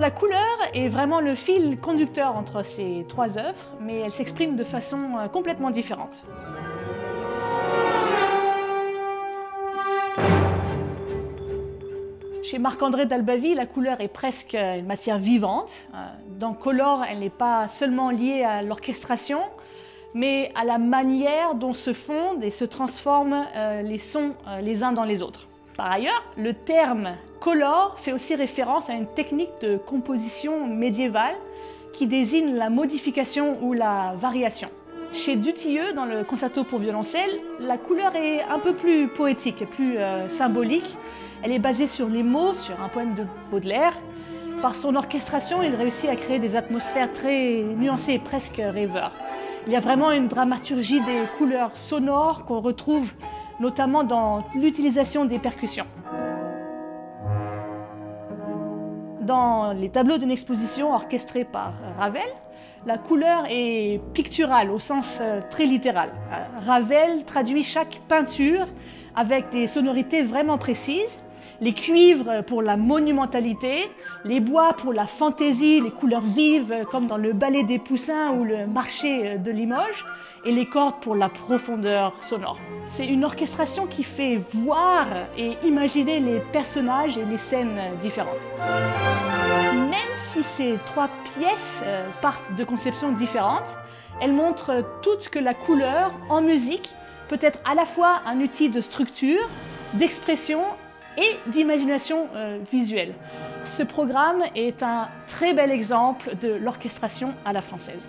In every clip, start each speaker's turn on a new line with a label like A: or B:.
A: La couleur est vraiment le fil conducteur entre ces trois œuvres, mais elle s'exprime de façon complètement différente. Chez Marc-André d'Albavie, la couleur est presque une matière vivante. Dans Color, elle n'est pas seulement liée à l'orchestration, mais à la manière dont se fondent et se transforment les sons les uns dans les autres. Par ailleurs, le terme color fait aussi référence à une technique de composition médiévale qui désigne la modification ou la variation. Chez Dutilleux, dans le concerto pour violoncelle, la couleur est un peu plus poétique et plus symbolique. Elle est basée sur les mots, sur un poème de Baudelaire. Par son orchestration, il réussit à créer des atmosphères très nuancées, presque rêveurs. Il y a vraiment une dramaturgie des couleurs sonores qu'on retrouve notamment dans l'utilisation des percussions. Dans les tableaux d'une exposition orchestrée par Ravel, la couleur est picturale au sens très littéral. Ravel traduit chaque peinture avec des sonorités vraiment précises. Les cuivres pour la monumentalité, les bois pour la fantaisie, les couleurs vives comme dans le ballet des Poussins ou le marché de Limoges, et les cordes pour la profondeur sonore. C'est une orchestration qui fait voir et imaginer les personnages et les scènes différentes. Même si ces trois pièces partent de conceptions différentes, elles montrent toutes que la couleur en musique peut être à la fois un outil de structure, d'expression et d'imagination visuelle. Ce programme est un très bel exemple de l'orchestration à la française.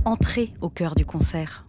B: Entrez au cœur du concert.